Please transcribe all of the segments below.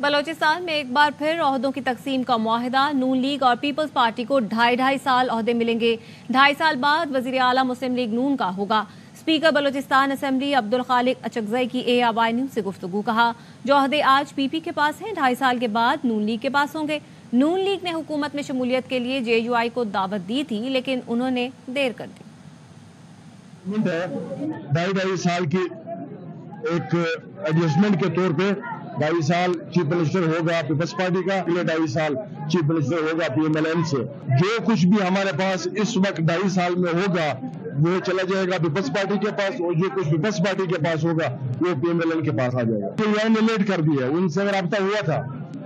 بلوچستان میں ایک بار پھر عہدوں کی تقسیم کا معاہدہ، نون لیگ اور پیپلز پارٹی کو 2.5 سال عہدے ملیں گے۔ 2.5 سال بعد وزیر اعلیٰ مسلم لیگ نون کا ہوگا۔ اسپیکر بلوچستان اسمبلی عبدالخالق اچکزئی کی ARY نیوز سے گفتگو، کہا جو عہدے آج PP کے پاس ہیں 2.5 سال کے بعد نون لیگ کے پاس ہوں گے۔ نون لیگ نے حکومت میں شمولیت کے لیے JUI کو دعوت دی تھی لیکن انہوں نے دیر کر دی۔ 2.5 سال کی ایک ایڈجسٹمنٹ کے طور پہ 2.5 سال چیف منسٹر ہوگا پیپلز پارٹی کا، 2.5 سال چیف منسٹر ہوگا PMLN سے۔ جو کچھ بھی ہمارے پاس اس وقت 2.5 سال میں ہوگا وہ چلا جائے گا پیپلز پارٹی کے پاس، اور جو کچھ پیپلز پارٹی کے پاس ہوگا وہ PMLN کے پاس آ جائے گا۔ تو یہ لیٹ کر دیا، ان سے رابطہ ہوا تھا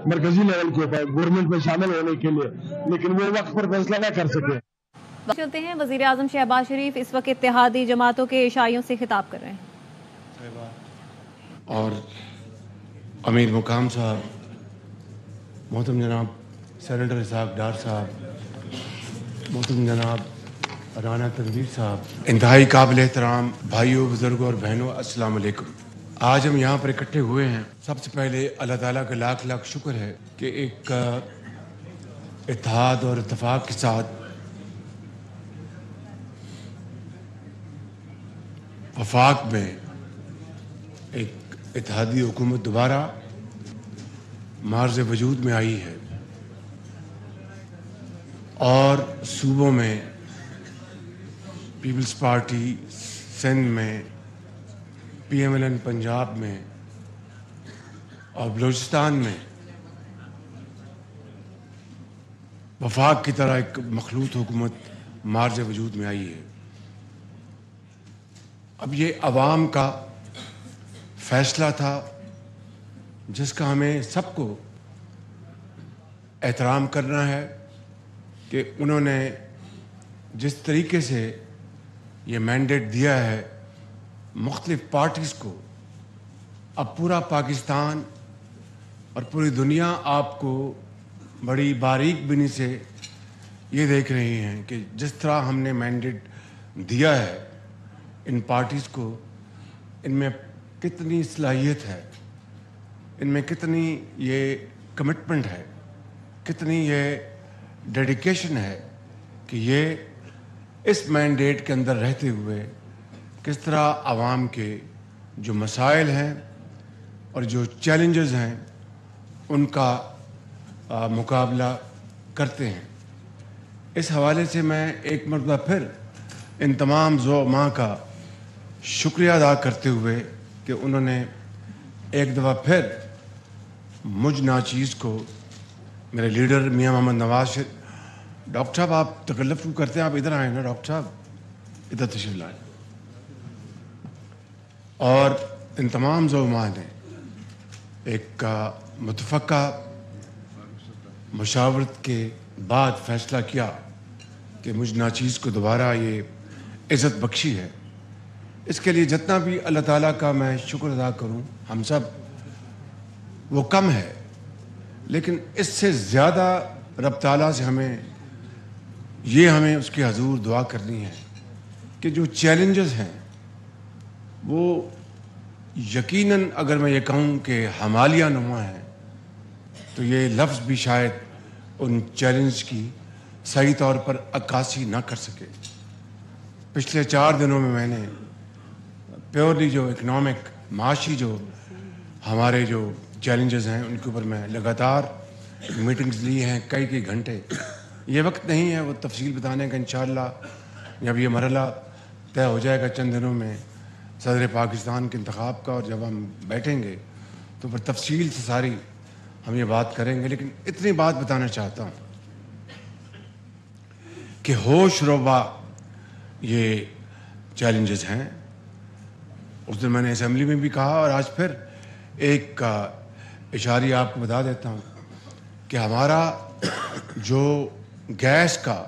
مرکزی لیول کے اوپر گورنمنٹ میں شامل ہونے کے لیے، لیکن وہ وقت پر فیصلہ نہ کر سکے۔ چلتے ہیں، وزیر اعظم شہباز شریف اس وقت اتحادی جماعتوں کے عشائیوں سے خطاب کر رہے ہیں۔ اور امیر مقام صاحب، محترم جناب سینیٹر اسحاق ڈار صاحب، محترم جناب رانا تنویر صاحب، انتہائی قابل احترام بھائیوں، بزرگوں اور بہنوں، السلام علیکم۔ آج ہم یہاں پر اکٹھے ہوئے ہیں، سب سے پہلے اللہ تعالیٰ کا لاکھ لاکھ شکر ہے کہ ایک اتحاد اور اتفاق کے ساتھ وفاق میں ایک اتحادی حکومت دوبارہ معرض وجود میں آئی ہے، اور صوبوں میں پیپلز پارٹی سندھ میں، PMLN پنجاب میں اور بلوچستان میں وفاق کی طرح ایک مخلوط حکومت معرض وجود میں آئی ہے۔ اب یہ عوام کا فیصلہ تھا جس کا ہمیں سب کو احترام کرنا ہے کہ انہوں نے جس طریقے سے یہ مینڈیٹ دیا ہے مختلف پارٹیز کو، اب پورا پاکستان اور پوری دنیا آپ کو بڑی باریک بینی سے یہ دیکھ رہی ہیں کہ جس طرح ہم نے مینڈیٹ دیا ہے ان پارٹیز کو، ان میں کتنی صلاحیت ہے، ان میں کتنی یہ کمٹمنٹ ہے، کتنی یہ ڈیڈیکیشن ہے کہ یہ اس مینڈیٹ کے اندر رہتے ہوئے کس طرح عوام کے جو مسائل ہیں اور جو چیلنجز ہیں ان کا مقابلہ کرتے ہیں۔ اس حوالے سے میں ایک مرتبہ پھر ان تمام زعماء کا شکریہ ادا کرتے ہوئے کہ انہوں نے ایک دفعہ پھر مجھ ناچیز کو، میرے لیڈر میاں محمد نواز شریف، ڈاکٹر صاحب آپ تکلف کیوں کرتے ہیں، آپ ادھر آئیں نا ڈاکٹر صاحب، ادھر تشریف لائیں، اور ان تمام زعماء نے ایک متفقہ مشاورت کے بعد فیصلہ کیا کہ مجھ ناچیز کو دوبارہ یہ عزت بخشی ہے۔ اس کے لیے جتنا بھی اللہ تعالیٰ کا میں شکر ادا کروں ہم سب وہ کم ہے، لیکن اس سے زیادہ رب تعالیٰ سے ہمیں اس کی حضور دعا کرنی ہے کہ جو چیلنجز ہیں وہ یقیناً اگر میں یہ کہوں کہ ہمالیہ نما ہے تو یہ لفظ بھی شاید ان چیلنج کی صحیح طور پر عکاسی نہ کر سکے۔ پچھلے 4 دنوں میں میں نے پیورلی جو اکنامک معاشی جو ہمارے جو چیلنجز ہیں ان کے اوپر میں لگاتار میٹنگز لی ہیں، کئی گھنٹے۔ یہ وقت نہیں ہے وہ تفصیل بتانے کا، انشاءاللہ جب یہ مرحلہ طے ہو جائے گا چند دنوں میں صدر پاکستان کے انتخاب کا، اور جب ہم بیٹھیں گے تو پھر تفصیل سے ساری ہم یہ بات کریں گے۔ لیکن اتنی بات بتانا چاہتا ہوں کہ ہوش روبہ یہ چیلنجز ہیں۔ اس دن میں نے اسمبلی میں بھی کہا اور آج پھر ایک اشاریہ آپ کو بتا دیتا ہوں کہ ہمارا جو گیس کا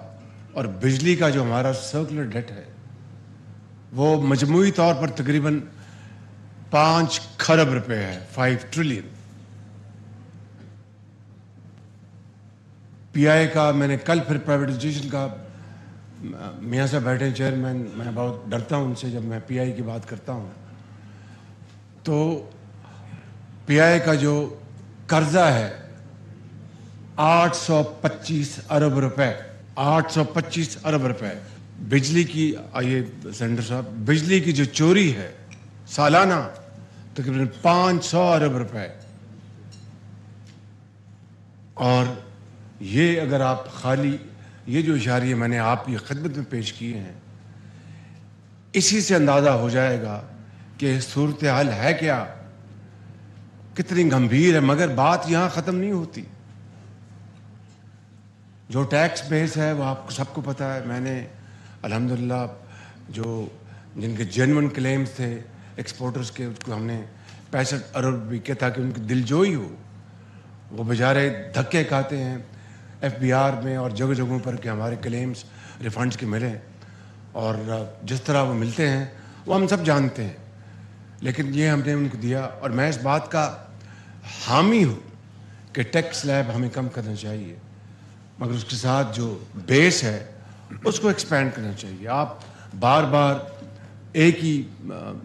اور بجلی کا جو ہمارا سرکولر ڈیٹ ہے وہ مجموعی طور پر تقریباً 5 کھرب روپے ہے، 5 ٹریلین۔ PI کا میں نے کل پھر پرائیویٹائزیشن کا، میاں صاحب بیٹھے چیئرمین، میں بہت ڈرتا ہوں ان سے جب میں PI کی بات کرتا ہوں، تو PI کا جو قرضہ ہے 825 ارب روپے. 825 ارب روپے. بجلی کی آئیے سینٹر صاحب، بجلی کی جو چوری ہے سالانہ تقریباً 500 ارب روپے. اور یہ اگر آپ خالی یہ جو اشاریے میں نے آپ کی خدمت میں پیش کیے ہیں، اسی سے اندازہ ہو جائے گا کہ صورتحال ہے کیا، کتنی گمبھیر ہے. مگر بات یہاں ختم نہیں ہوتی. جو ٹیکس بیس ہے وہ آپ کو سب کو پتہ ہے. میں نے الحمدللہ جو جن کے جینون کلیمز تھے ایکسپورٹرز کے، اس کو ہم نے 65 ارب بھی کیا تاکہ ان کی دلجوئی ہو. وہ بیچارے دھکے کھاتے ہیں FBR میں اور جگہ جگہوں پر کہ ہمارے کلیمز ریفنڈز کے ملیں، اور جس طرح وہ ملتے ہیں وہ ہم سب جانتے ہیں. لیکن یہ ہم نے ان کو دیا، اور میں اس بات کا حامی ہوں کہ ٹیکس سلیب ہمیں کم کرنا چاہیے، مگر اس کے ساتھ جو بیس ہے اس کو ایکسپینڈ کرنا چاہیے. آپ بار بار ایک ہی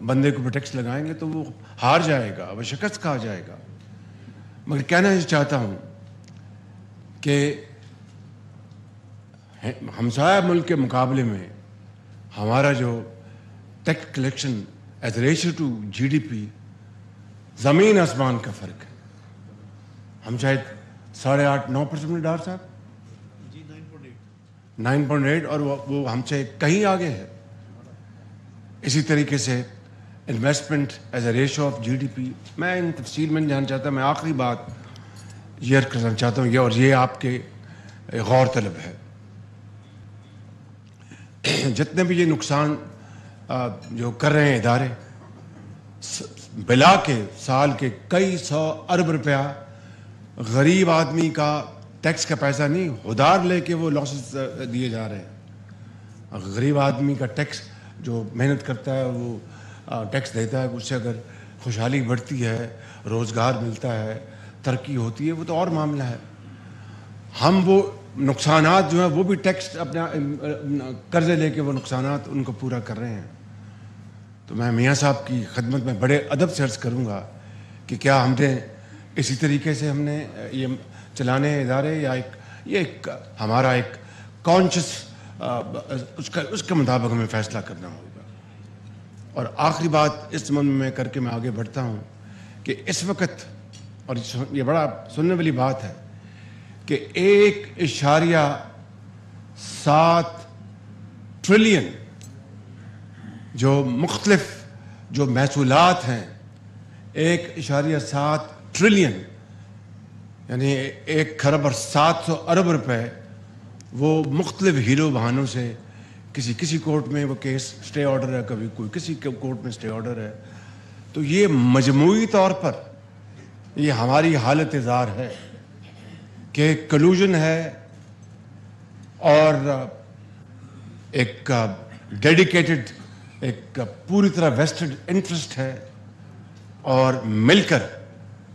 بندے کو ٹیکس لگائیں گے تو وہ ہار جائے گا، وہ شکست کھا جائے گا. مگر کہنا یہ چاہتا ہوں کہ ہمسایہ ملک کے مقابلے میں ہمارا جو tax collection as ratio to GDP زمین آسمان کا فرق ہے. ہم شاید 8.5-9% میں ڈار صاحب 9.8 اور وہ ہم سے کہیں آگے ہے. اسی طریقے سے investment as a ratio of GDP، میں ان تفصیل میں نہیں جاننا چاہتا. میں آخری بات یہ کرنا چاہتا ہوں، یہ اور یہ آپ کے غور طلب ہے. جتنے بھی یہ نقصان جو کر رہے ہیں ادارے، بلا کے سال کے کئی 100 ارب روپیہ غریب آدمی کا ٹیکس کا پیسہ نہیں ادھار لے کے وہ لاسز دیے جا رہے ہیں. غریب آدمی کا ٹیکس جو محنت کرتا ہے وہ ٹیکس دیتا ہے، اس سے اگر خوشحالی بڑھتی ہے، روزگار ملتا ہے، ترقی ہوتی ہے، وہ تو اور معاملہ ہے. ہم وہ نقصانات جو ہیں وہ بھی ٹیکس اپنا قرضے لے کے وہ نقصانات ان کو پورا کر رہے ہیں. تو میں میاں صاحب کی خدمت میں بڑے ادب سے عرض کروں گا کہ کیا ہم نے اسی طریقے سے ہم نے یہ چلانے ادارے، یا ایک ہمارا ایک کانشیس اس کے مطابق ہمیں فیصلہ کرنا ہوگا. اور آخری بات اس ضمن میں کر کے میں آگے بڑھتا ہوں کہ اس وقت، اور یہ بڑا سننے والی بات ہے، کہ 1.7 ٹریلین جو مختلف جو محصولات ہیں، 1.7 ٹریلین یعنی 1 کھرب اور 700 ارب روپے وہ مختلف ہیرو بہانوں سے کسی کورٹ میں وہ کیس سٹے آرڈر ہے، کبھی کوئی کسی کورٹ میں سٹے آرڈر ہے. تو یہ مجموعی طور پر یہ ہماری حالت زار ہے کہ کلوژن ہے اور ایک ڈیڈیکیٹڈ ایک پوری طرح ویسٹڈ انٹرسٹ ہے، اور مل کر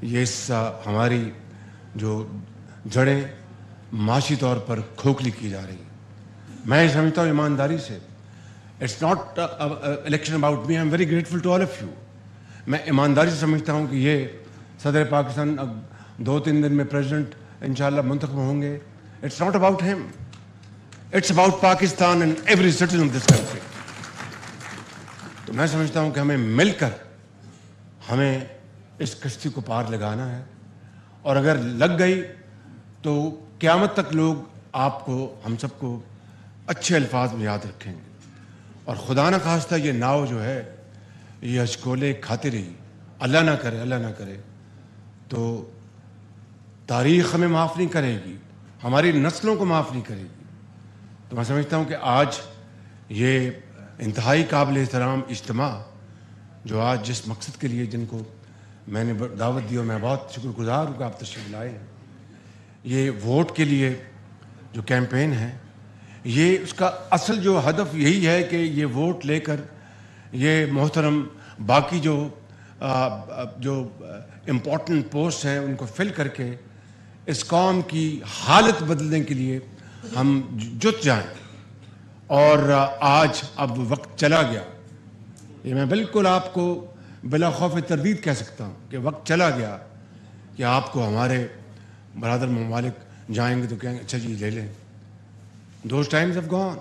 یہ اس ہماری جو جڑیں معاشی طور پر کھوکھلی کی جا رہی ہیں. میں یہ سمجھتا ہوں ایمانداری سے، it's not election about me, I am very grateful to all of you. میں ایمانداری سے سمجھتا ہوں کہ یہ صدر پاکستان 2-3 دن میں پریزیڈنٹ انشاءاللہ منتخب ہوں گے. It's not about him, it's about Pakistan and every citizen of this country. تو میں سمجھتا ہوں کہ ہمیں مل کر ہمیں اس کشتی کو پار لگانا ہے، اور اگر لگ گئی تو قیامت تک لوگ آپ کو، ہم سب کو اچھے الفاظ میں یاد رکھیں گے. اور خدا نہ خواستہ یہ ناؤ جو ہے یہ اشکولے کھاتی رہی، اللہ نہ کرے تو تاریخ ہمیں معاف نہیں کرے گی، ہماری نسلوں کو معاف نہیں کرے گی. تو میں سمجھتا ہوں کہ آج یہ انتہائی قابل احترام اجتماع جو آج جس مقصد کے لیے جن کو میں نے دعوت دی، اور میں بہت شکر گزار ہوں کہ آپ تشریف لائے ہیں، یہ ووٹ کے لیے جو کیمپین ہے، یہ اس کا اصل جو ہدف یہی ہے کہ یہ ووٹ لے کر یہ محترم باقی جو امپورٹنٹ پوسٹ ہیں ان کو فل کر کے اس قوم کی حالت بدلنے کے لیے ہم جت جائیں. اور آج اب وقت چلا گیا، یہ میں بالکل آپ کو بلا خوف تردید کہہ سکتا ہوں کہ وقت چلا گیا کہ آپ کو ہمارے برادر ممالک جائیں گے تو کہیں گے اچھا جی لے لیں. Those times have gone.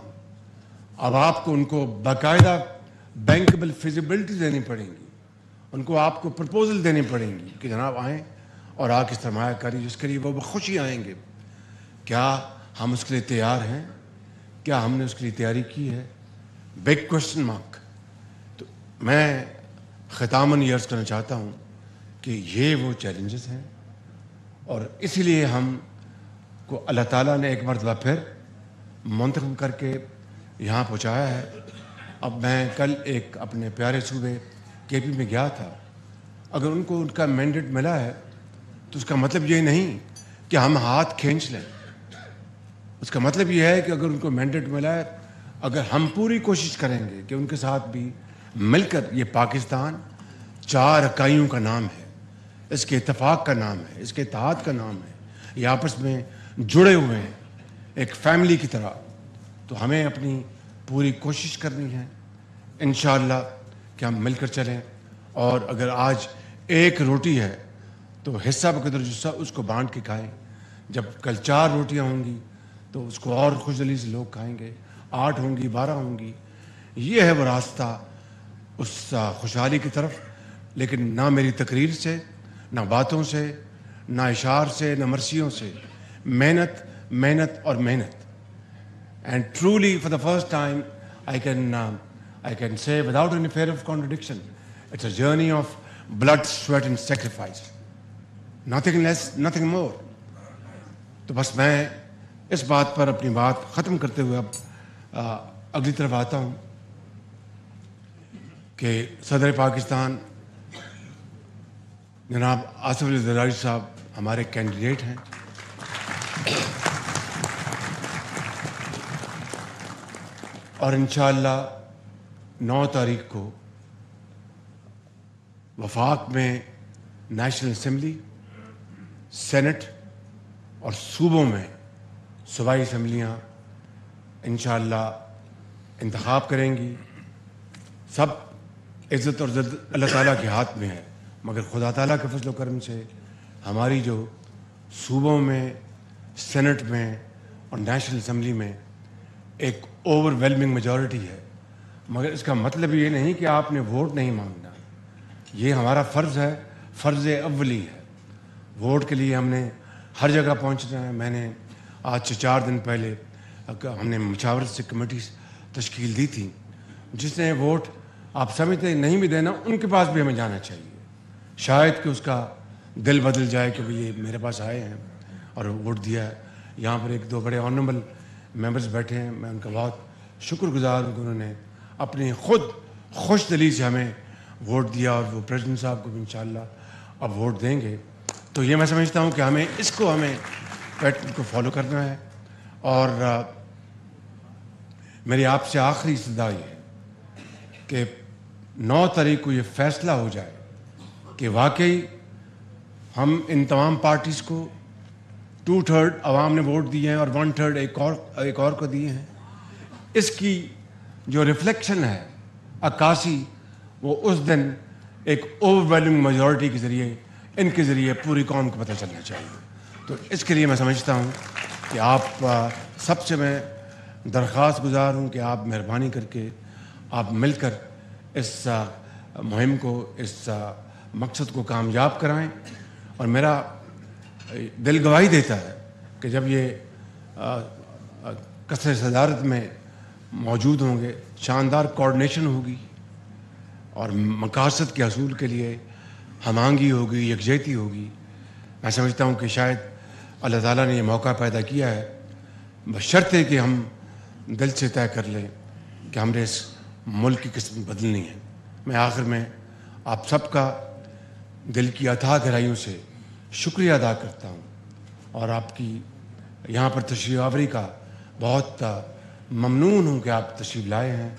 اب آپ کو ان کو باقاعدہ بینکبل فیزیبلٹی دینی پڑیں گی, ان کو آپ کو پرپوزل دینی پڑیں گی کہ جناب آئیں اور آ کے سرمایہ کاری جس کے لیے وہ بخوشی آئیں گے. کیا ہم اس کے لیے تیار ہیں؟ کیا ہم نے اس کے لیے تیاری کی ہے؟ Big question mark. تو میں ختاماً یہ عرض کرنا چاہتا ہوں کہ یہ وہ چیلنجز ہیں, اور اسی لیے ہم کو اللہ تعالیٰ نے ایک مرتبہ پھر منتخب کر کے یہاں پہنچایا ہے. اب میں کل ایک اپنے پیارے صوبے کے پی میں گیا تھا. اگر ان کو ان کا مینڈیٹ ملا ہے تو اس کا مطلب یہ نہیں کہ ہم ہاتھ کھینچ لیں. اس کا مطلب یہ ہے کہ اگر ان کو مینڈیٹ ملا ہے, اگر ہم پوری کوشش کریں گے کہ ان کے ساتھ بھی مل کر, یہ پاکستان 4 اکائیوں کا نام ہے, اس کے اتفاق کا نام ہے, اس کے اتحاد کا نام ہے, یہ آپس میں جڑے ہوئے ہیں ایک فیملی کی طرح. تو ہمیں اپنی پوری کوشش کرنی ہے انشاءاللہ کہ ہم مل کر چلیں. اور اگر آج ایک روٹی ہے تو حصہ بقدر جسہ اس کو بانٹ کے کھائیں. جب کل 4 روٹیاں ہوں گی تو اس کو اور خوش دلی سے لوگ کھائیں گے. 8 ہوں گی, 12 ہوں گی. یہ ہے وہ راستہ اس خوشحالی کی طرف. لیکن نہ میری تقریر سے, نہ باتوں سے, نہ اشعار سے, نہ مرثیوں سے, محنت محنت اور محنت. And truly for the first time I can say without any fear of contradiction, it's a journey of blood, sweat and sacrifice. Nothing less, nothing more. تو بس میں اس بات پر اپنی بات ختم کرتے ہوئے اب اگلی طرف آتا ہوں کہ صدر پاکستان جناب آصف علی زرداری صاحب ہمارے کینڈیڈیٹ ہیں. اور انشاءاللہ 9 تاریخ کو وفاق میں نیشنل اسمبلی, سینٹ اور صوبوں میں صوبائی اسمبلیاں انشاءاللہ انتخاب کریں گی. سب عزت اور ذلت اللہ تعالیٰ کے ہاتھ میں ہے, مگر خدا تعالیٰ کے فضل و کرم سے ہماری جو صوبوں میں, سینٹ میں اور نیشنل اسمبلی میں ایک اوور ویلمنگ میجورٹی ہے. مگر اس کا مطلب یہ نہیں کہ آپ نے ووٹ نہیں مانگنا. یہ ہمارا فرض ہے, فرض اولی ہے. ووٹ کے لیے ہم نے ہر جگہ پہنچنا ہے. میں نے آج سے 4 دن پہلے ہم نے مشاورت سے کمیٹی تشکیل دی تھی. جس نے ووٹ آپ سمجھتے نہیں بھی دینا, ان کے پاس بھی ہمیں جانا چاہیے. شاید کہ اس کا دل بدل جائے کہ یہ میرے پاس آئے ہیں اور ووٹ دیا ہے. یہاں پر 1-2 بڑے آنریبل ممبرز بیٹھے ہیں, میں ان کا بہت شکر گزار ہوں کہ انہوں نے اپنی خود خوش دلی سے ہمیں ووٹ دیا, اور وہ پریزیڈنٹ صاحب کو بھی انشاءاللہ اب ووٹ دیں گے. تو یہ میں سمجھتا ہوں کہ ہمیں اس کو پیٹرن کو فالو کرنا ہے. اور میری آپ سے آخری استدعا یہ ہے کہ 9 تاریخ کو یہ فیصلہ ہو جائے کہ واقعی ہم ان تمام پارٹیز کو 2/3 عوام نے ووٹ دیے ہیں اور 1/3 ایک اور کو دیے ہیں. اس کی جو ریفلیکشن ہے عکاسی, وہ اس دن ایک اوور ویلمنگ میجورٹی کے ذریعے, ان کے ذریعے پوری قوم کو پتہ چلنا چاہیے. تو اس کے لیے میں سمجھتا ہوں کہ آپ سب سے میں درخواست گزار ہوں کہ آپ مہربانی کر کے آپ مل کر اس مہم کو, اس مقصد کو کامیاب کرائیں. اور میرا دل گواہی دیتا ہے کہ جب یہ کثر صدارت میں موجود ہوں گے, شاندار کوارڈینیشن ہوگی اور مقاصد کے حصول کے لیے ہم آہنگی ہوگی, یکجہتی ہوگی. میں سمجھتا ہوں کہ شاید اللہ تعالیٰ نے یہ موقع پیدا کیا ہے, بشرطے کہ ہم دل سے طے کر لیں کہ ہم نے اس ملک کی قسمت بدلنی ہے. میں آخر میں آپ سب کا دل کی اتھاہ گہرائیوں سے شکریہ ادا کرتا ہوں, اور آپ کی یہاں پر تشریف آوری کا بہت ممنون ہوں کہ آپ تشریف لائے ہیں.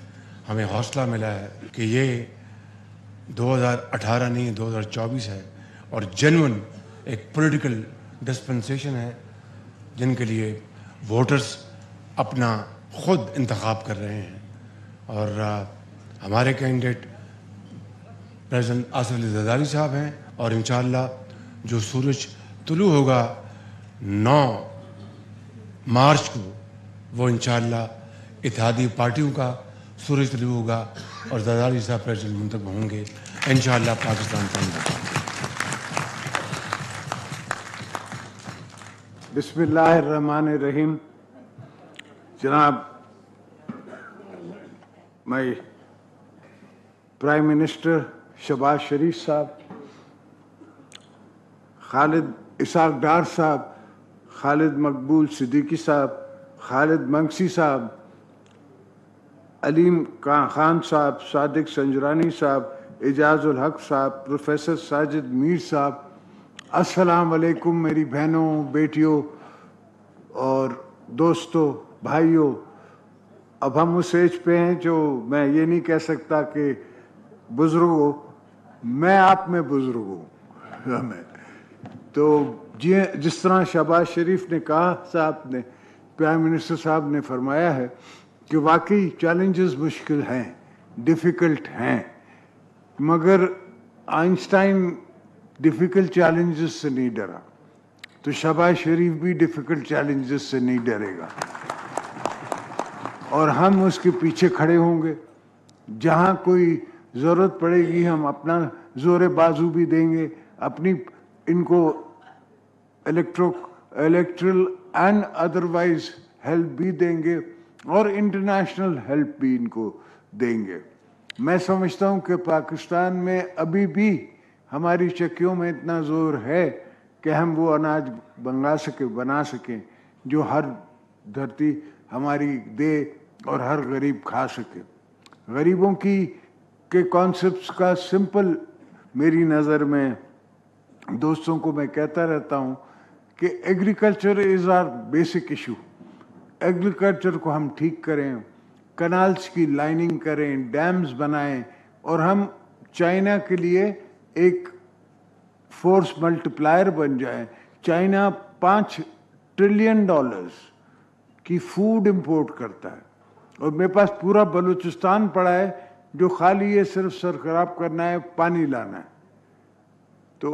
ہمیں حوصلہ ملا ہے کہ یہ 2018 نہیں 2024 ہے, اور جینون ایک پولیٹیکل ڈسپنسیشن ہے جن کے لیے ووٹرز اپنا خود انتخاب کر رہے ہیں. اور ہمارے کینڈیڈیٹ پریزیڈنٹ آصف علی زرداری صاحب ہیں, اور انشاءاللہ جو سورج طلوع ہوگا 9 مارچ کو، وہ انشاءاللہ اتحادی پارٹیوں کا سورج طلوع ہوگا اور زرداری صاحب پریزیڈنٹ منتخب ہوں گے انشاءاللہ پاکستان کا۔ بسم اللہ الرحمن الرحیم۔ جناب میں پرائم منسٹر شہباز شریف صاحب، خالد اسحاق ڈار صاحب، خالد مقبول صدیقی صاحب، خالد منگسی صاحب، علیم خان صاحب، صادق سنجرانی صاحب، اعجاز الحق صاحب، پروفیسر ساجد میر صاحب، السلام علیکم میری بہنوں، بیٹیوں اور دوستوں، بھائیوں۔ اب ہم اس ایج پہ ہیں جو میں یہ نہیں کہہ سکتا کہ بزرگ ہو، میں آپ میں بزرگ ہوں۔ تو جس طرح شہباز شریف نے کہا، صاحب نے پرائم منسٹر صاحب نے فرمایا ہے کہ واقعی چیلنجز مشکل ہیں، ڈیفیکلٹ ہیں، مگر آئنسٹائن ڈیفیکلٹ چیلنجز سے نہیں ڈرا، تو شہباز شریف بھی ڈیفیکلٹ چیلنجز سے نہیں ڈرے گا، اور ہم اس کے پیچھے کھڑے ہوں گے۔ جہاں کوئی ضرورت پڑے گی ہم اپنا زور بازو بھی دیں گے، اپنی ان کو الیکٹرل اینڈ ادروائز ہیلپ بھی دیں گے اور انٹرنیشنل ہیلپ بھی ان کو دیں گے۔ میں سمجھتا ہوں کہ پاکستان میں ابھی بھی ہماری چکیوں میں اتنا زور ہے کہ ہم وہ اناج بنا سکیں جو ہر دھرتی ہماری دے اور ہر غریب کھا سکے۔ غریبوں کے کانسیپٹس کا سمپل میری نظر میں دوستوں کو میں کہتا رہتا ہوں کہ agriculture is our basic issue. Agriculture کو ہم ٹھیک کریں، کنالز کی لائننگ کریں، ڈیمز بنائیں، اور ہم چائنا کے لیے ایک فورس ملٹیپلائر بن جائیں۔ چائنا $5 ٹریلین کی فوڈ امپورٹ کرتا ہے، اور میرے پاس پورا بلوچستان پڑا ہے جو خالی یہ صرف سرخراب کرنا ہے، پانی لانا ہے۔ تو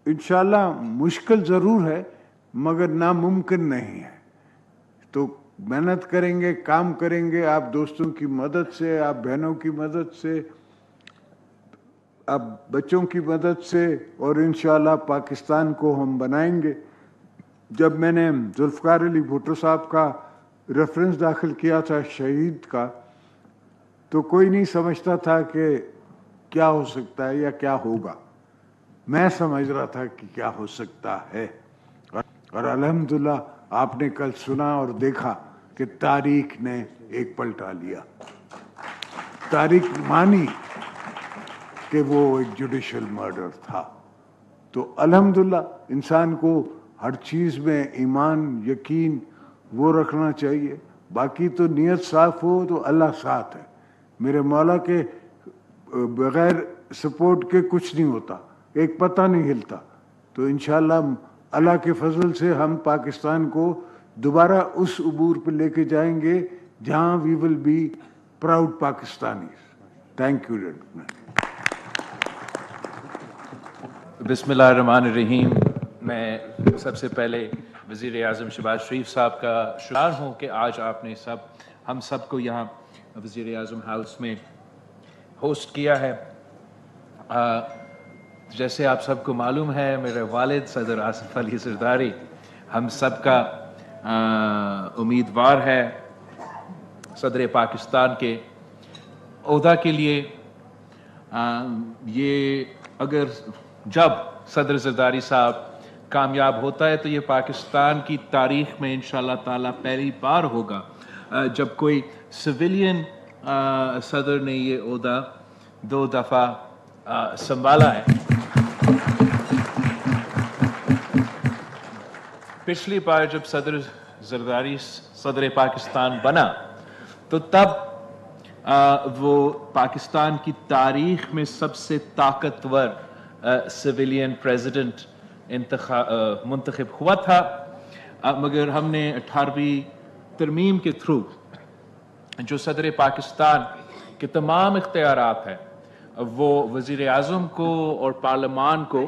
انشاءاللہ مشکل ضرور ہے مگر ناممکن نہیں ہے۔ تو محنت کریں گے، کام کریں گے، آپ دوستوں کی مدد سے، آپ بہنوں کی مدد سے، آپ بچوں کی مدد سے، اور انشاءاللہ پاکستان کو ہم بنائیں گے۔ جب میں نے ذوالفقار علی بھٹو صاحب کا ریفرنس داخل کیا تھا شہید کا، تو کوئی نہیں سمجھتا تھا کہ کیا ہو سکتا ہے یا کیا ہوگا۔ میں سمجھ رہا تھا کہ کیا ہو سکتا ہے، اور الحمدللہ آپ نے کل سنا اور دیکھا کہ تاریخ نے ایک پلٹا لیا۔ تاریخ مانی کہ وہ ایک جوڈیشل مرڈر تھا۔ تو الحمدللہ انسان کو ہر چیز میں ایمان، یقین وہ رکھنا چاہیے۔ باقی تو نیت صاف ہو تو اللہ ساتھ ہے۔ میرے مولا کے بغیر سپورٹ کے کچھ نہیں ہوتا، ایک پتہ نہیں ہلتا۔ تو انشاءاللہ اللہ کے فضل سے ہم پاکستان کو دوبارہ اس عبور پہ لے کے جائیں گے جہاں we will be proud Pakistanis. Thank you. بسم اللہ الرحمن الرحیم۔ میں سب سے پہلے وزیر اعظم شہباز شریف صاحب کا شکار ہوں کہ آج آپ نے ہم سب کو یہاں وزیر اعظم ہاؤس میں ہوسٹ کیا ہے۔ جیسے آپ سب کو معلوم ہے، میرے والد صدر آصف علی زرداری ہم سب کا امیدوار ہے صدر پاکستان کے عہدہ کے لیے۔ یہ اگر جب صدر زرداری صاحب کامیاب ہوتا ہے تو یہ پاکستان کی تاریخ میں انشاءاللہ تعالیٰ پہلی بار ہوگا جب کوئی سویلین صدر نے یہ عہدہ 2 دفعہ سنبھالا ہے۔ پچھلی بار جب صدر زرداری صدر پاکستان بنا تو تب وہ پاکستان کی تاریخ میں سب سے طاقتور سویلین پریزیڈنٹ منتخب ہوا تھا، مگر ہم نے 18ویں ترمیم کے تھرو جو صدر پاکستان کے تمام اختیارات ہیں وہ وزیر اعظم کو اور پارلیمان کو